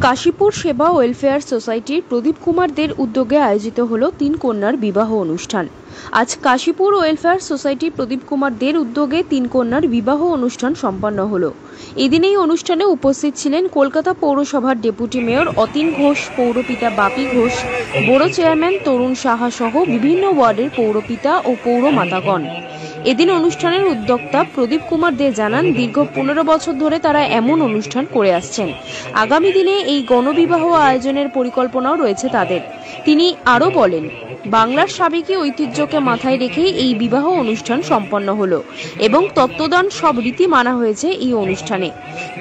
কাশীপুর সেবা ওয়েলফেয়ার সোসাইটির প্রদীপ কুমার দের উদ্যোগে আয়োজিত হলো 3 কন্যার বিবাহ অনুষ্ঠান। আজ কাশীপুর ওয়েলফেয়ার সোসাইটি প্রদীপ কুমার দের উদ্যোগে 3 কন্যার বিবাহ অনুষ্ঠান সম্পন্ন হলো। এদিন এই অনুষ্ঠানে উপস্থিত ছিলেন কলকাতা পৌরসভার ডেপুটি মেয়র অতীন ঘোষ, পৌরপিতা বাপি ঘোষ, বড় চেয়ারম্যান তরুণ সাহা সহ বিভিন্ন ওয়ার্ডের পৌরপিতা ও পৌরমাতাগণ। এদিন অনুষ্ঠানের উদ্যোক্তা প্রদীপ কুমার দে জানান, দীর্ঘ 15 বছর ধরে তারা এমন অনুষ্ঠান করে আসছেন। আগামী দিনে এই গণবিবাহ আয়োজনের পরিকল্পনাও রয়েছে তাদের। তিনি আরও বলেন, বাংলার সাবেকি ঐতিহ্যকে মাথায় রেখেই এই বিবাহ অনুষ্ঠান সম্পন্ন হলো এবং তত্ত্বদান সব রীতি মানা হয়েছে এই অনুষ্ঠানে।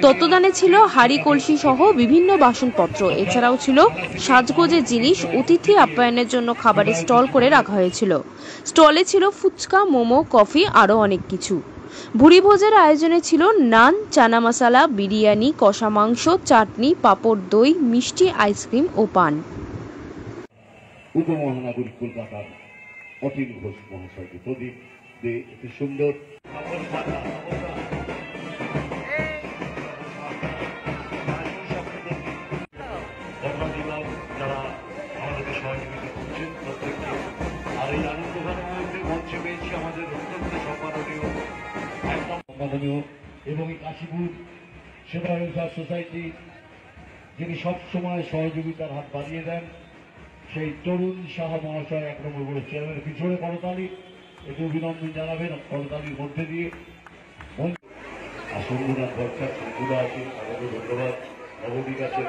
তত্ত্বদানে ছিল হাঁড়ি কলসি সহ বিভিন্ন বাসনপত্র, এছাড়াও ছিল সাজগোজের জিনিস। অতিথি আপ্যায়নের জন্য খাবারের স্টল করে রাখা হয়েছিল। স্টলে ছিল ফুচকা, মোমো, কফি, আরও অনেক কিছু। ভুরিভোজের আয়োজনে ছিল নান, চানা মশলা, বিরিয়ানি, কষা মাংস, চাটনি, পাঁপড়, দই, মিষ্টি, আইসক্রিম ও পান। উপমহানগরী কলকাতার অতীন ঘোষ মহাশয়কে প্রদীপ দে একটি সুন্দর যারা আমাদেরকে সহযোগিতা করছেন প্রত্যেককে। আর এই আনন্দঘনের মধ্যে মঞ্চে পেয়েছি আমাদের অত্যন্ত সম্মাননীয় এবং এই কাশীপুর সেবা ওয়েলফেয়ার সোসাইটি যিনি সবসময় সহযোগিতার হাত বাড়িয়ে দেন, সেই তরুণ সাহা মহাশয় 1 নম্বর বড় চেয়ারম্যানের পিছনে করতালি, এটি অভিনন্দন জানাবেন করতালির মধ্যে দিয়ে। আসঙ্গুনাথ ভট্টাচার্য শঙ্কুদা আছে, আমাদের ধন্যবাদ। নবদ্বীপ আছে,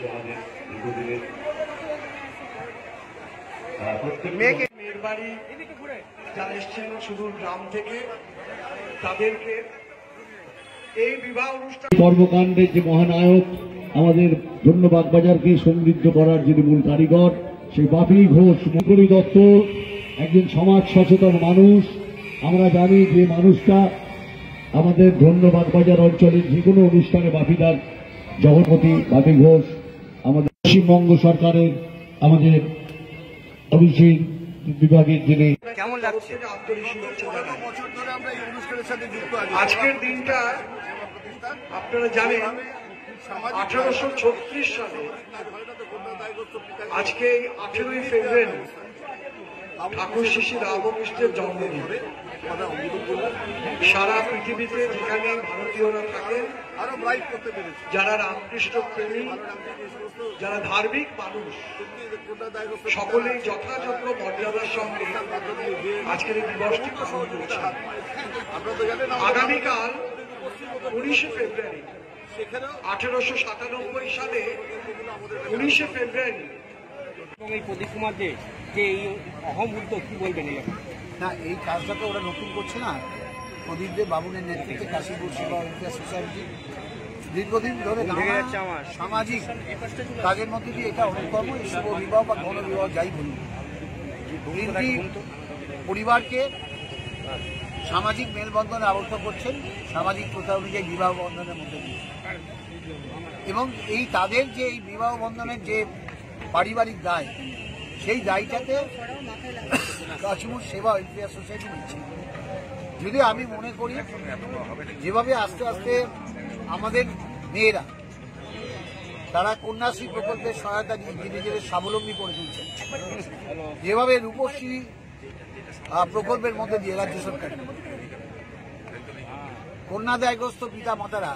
আমাদের দীর্ঘদিনের মেয়ের বাড়ি যারা এসছেন সুদূর গ্রাম থেকে, তাদেরকে এই বিবাহ অনুষ্ঠান কর্মকাণ্ডের যে মহানায়ক, আমাদের ধন্যবাদ বাজারকে সমৃদ্ধ করার যিনি মূল কারিগর, সেই বাপি ঘোষ মুকুরি দত্ত একজন সমাজ সচেতন মানুষ। আমরা জানি যে মানুষটা আমাদের ধন্যবাদ বাজার অঞ্চলের যে কোনো অনুষ্ঠানে বাপিদার জগৎপতি বাপি ঘোষ, আমাদের পশ্চিমবঙ্গ সরকারের আমাদের অভিষেক বিভাগের যিনি। কেমন লাগছে? আজকের দিনটা আপনারা জানেন 1836 সালে আজকে 18ই ফেব্রুয়ারি ঠাকুর শ্রী রামকৃষ্ণের জন্মদিন। সারা পৃথিবীতে যেখানে ভারতীয়রা থাকেন, যারা রামকৃষ্ণ প্রেমী, যারা ধার্মিক মানুষ, সকলেই যথাযথ মর্যাদার সঙ্গে আজকের এই দিবসটি পালন করছে। আগামীকাল 19শে ফেব্রুয়ারি 1897 সালে 19শে ফেব্রুয়ারি এবং এই প্রদীপ কুমার দে যে এই অহম উদ্যোগ, কি বলবেন? না, এই কাজটা তো ওরা নতুন করছে না। প্রদীপ দে বাবুনের নেতৃত্বে কাশীপুর সেবা ওয়েলফেয়ার সোসাইটি দীর্ঘদিন ধরে সামাজিক কাজের মধ্যে দিয়ে এটা অন্যতম শুভ বিবাহ বা গণবিবাহ যাই বলি, পরিবারকে সামাজিক মেলবন্ধনে আবদ্ধ করছেন, সামাজিক প্রথা অনুযায়ী বিবাহ বন্ধনের মধ্যে দিয়ে। এবং এই তাদের যে এই বিবাহ বন্ধনের যে পারিবারিক দায়, সেই দায়টাতে কাশীপুর সেবা ওয়েলফেয়ার সোসাইটি নিচ্ছে। যদি আমি মনে করি যেভাবে আস্তে আস্তে আমাদের মেয়েরা তারা কন্যাশ্রী প্রকল্পের সহায়তা নিয়ে নিজেদের স্বাবলম্বী করে তুলছে, যেভাবে রূপশ্রী প্রকল্পের মধ্যে দিয়ে রাজ্য সরকার কন্যা দায়গ্রস্ত পিতা মাতারা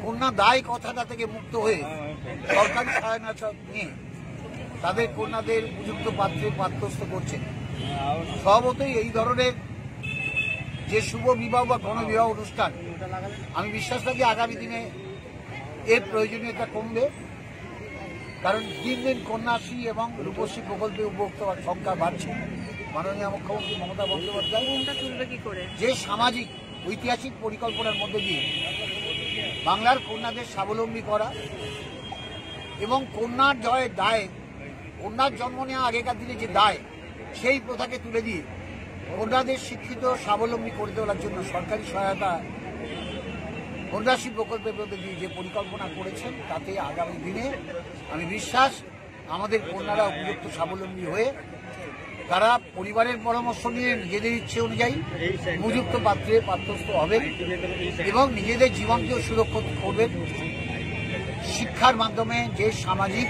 কন্যা দায় কথাটা থেকে মুক্ত হয়ে সরকারি সহায়তা নিয়ে তাদের কন্যাদের উপযুক্ত পাত্রে পাত্রস্থ করছেন। স্বভাবতই এই ধরনের যে শুভ বিবাহ বা গণবিবাহ অনুষ্ঠান, আমি বিশ্বাস রাখি আগামী দিনে এর প্রয়োজনীয়তা কমবে। কারণ দিন দিন কন্যাশ্রী এবং রূপশ্রী প্রকল্পে উপভোক্ত সংখ্যা বাড়ছে। মাননীয় মুখ্যমন্ত্রী মমতা বন্দ্যোপাধ্যায় যে সামাজিক ঐতিহাসিক পরিকল্পনার মধ্যে দিয়ে বাংলার কন্যাদের স্বাবলম্বী করা এবং কন্যার দায়, কন্যার জন্ম নেওয়া আগেকার দিনে যে দায়, সেই প্রথাকে তুলে দিয়ে কন্যাদের শিক্ষিত স্বাবলম্বী করে তোলার জন্য সরকারি সহায়তা কন্যাশ্রী প্রকল্পের মধ্যে দিয়ে যে পরিকল্পনা করেছেন, তাতে আগামী দিনে আমি বিশ্বাস আমাদের কন্যারা উপযুক্ত স্বাবলম্বী হয়ে তারা পরিবারের পরামর্শ নিয়ে নিজেদের ইচ্ছে অনুযায়ী উপযুক্ত পাত্রে পাত্রস্থ হবেন এবং নিজেদের জীবনকেও সুরক্ষিত করবেন। শিক্ষার মাধ্যমে যে সামাজিক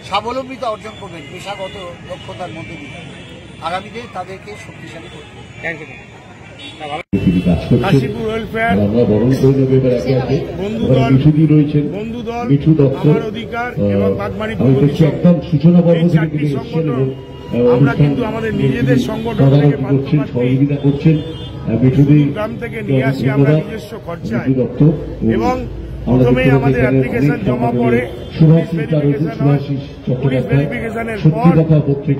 স্বাবলম্বিতা অর্জন করবেন পেশাগত দক্ষতার মধ্যে দিয়ে আগামীতে তাদেরকে শক্তিশালী করবে। Thank you. কাশীপুর ওয়েলফেয়ার বন্ধুদল, আমার অধিকার এবং বাগমারি চারটি সংগঠন আমরা কিন্তু আমাদের নিজেদের সংগঠন থেকে গ্রাম থেকে নিয়ে আসি আমরা নিজস্ব খরচায় এবং প্রথমেই আমাদের অ্যাপ্লিকেশন জমা পড়ে, পুলিশ ভেরিফিকেশনের পর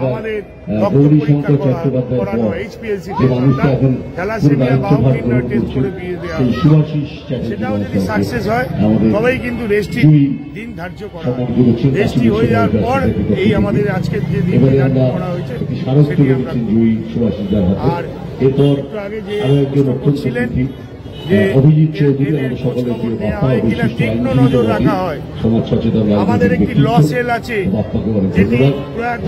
আমাদের রক্ত পরীক্ষা করানো HPLC থ্যালাসেমিয়া বাহক নির্ণয় টেস্ট করে দিয়ে দেওয়া হয়। সেটাও যদি সাকসেস হয় তবেই কিন্তু রেজিস্ট্রি দিন ধার্য করা হয়। রেজিস্ট্রি হয়ে যাওয়ার পর এই আমাদের আজকের যে দিন ধার্য করা হয়েছে সেটি আমরা আর একটু আগে যে ছিলেন অভিজিৎ চৌধুরী আমাদের সকলের প্রিয় বাপ্পা ও বিশিষ্ট আইনজীবী সমাজ সচেতন আমাদের একটি ল সেল আছে যেটি প্রয়াত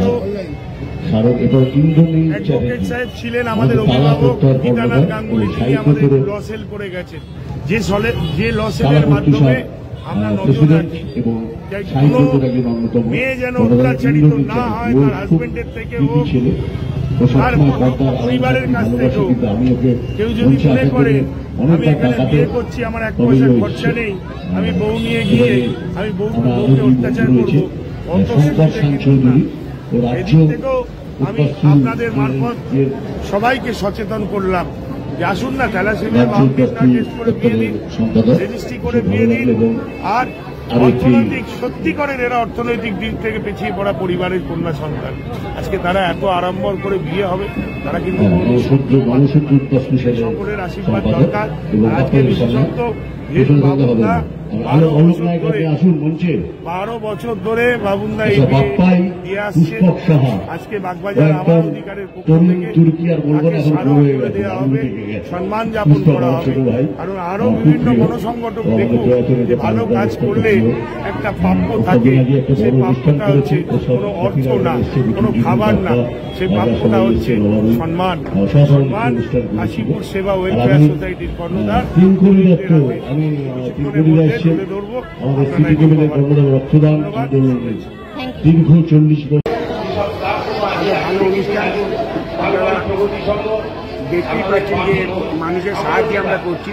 অ্যাডভোকেট সাহেব ছিলেন আমাদের অভিভাবক গীতানাথ গাঙ্গুলি, তিনি আমাদের ল সেল করে গেছেন। যে ল সেলের মাধ্যমে আমরা নজর রাখি মেয়ে যেন অত্যাচারিত না হয় তার হাজবেন্ডের থেকে হোক আর পরিবারের কাছ থেকেও। কেউ যদি মনে করে আমি এখানে বিয়ে করছি, আমার 1 পয়সার খরচা নেই, আমি বউ নিয়ে গিয়ে আমি বউকে অত্যাচার করবো, অত এদিক থেকেও আমি আপনাদের মারফত সবাইকে সচেতন করলাম যে আসুন না থ্যালাসেমিয়া বাহক নির্ণয় টেস্ট করে দিয়ে দিন, রেজিস্ট্রি করে দিয়ে দিন। আর অর্থনৈতিক সত্যিকারের এরা অর্থনৈতিক দিক থেকে পিছিয়ে পড়া পরিবারের কন্যা সন্তান, আজকে তারা এত আড়ম্বর করে বিয়ে হবে, তারা কিন্তু সকলের আশীর্বাদ দরকার। আজকে বিশেষত যেহেতু বাবুদা 12 বছর ধরে বাবুদা এই দিয়ে আসছে, আজকে বাগবাজার আমার অধিকারের পক্ষ থেকে তাকে স্মারক করে দেওয়া হবে, সম্মান যাপন করা হবে। কারণ আরো বিভিন্ন গণসংগঠন দেখুক যে ভালো কাজ করলে একটা প্রাপ্য থাকে, সেই প্রাপ্যটা হচ্ছে কোনো অর্থ না, কোনো খাবার না, সেই প্রাপ্যটা হচ্ছে সম্মান। সম্মান কাশীপুর সেবা ওয়েলফেয়ার সোসাইটির কর্ণধার তুলে ধরবো। রক্তদান দীর্ঘ 40 বছর ভালো অনুষ্ঠান দেখতেই পাচ্ছি যে মানুষের সাহায্যে আমরা করছি,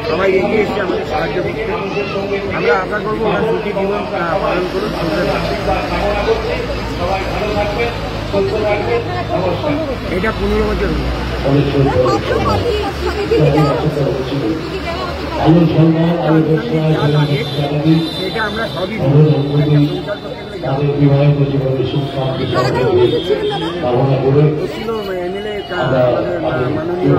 সবাই এগিয়ে এসছে আমাদের সাহায্য করতে। আমরা আশা করবো ওরা সুখী জীবন পালন করুন। এটা 15 বছর এটা আমরা সবই এমএলএ মাননীয়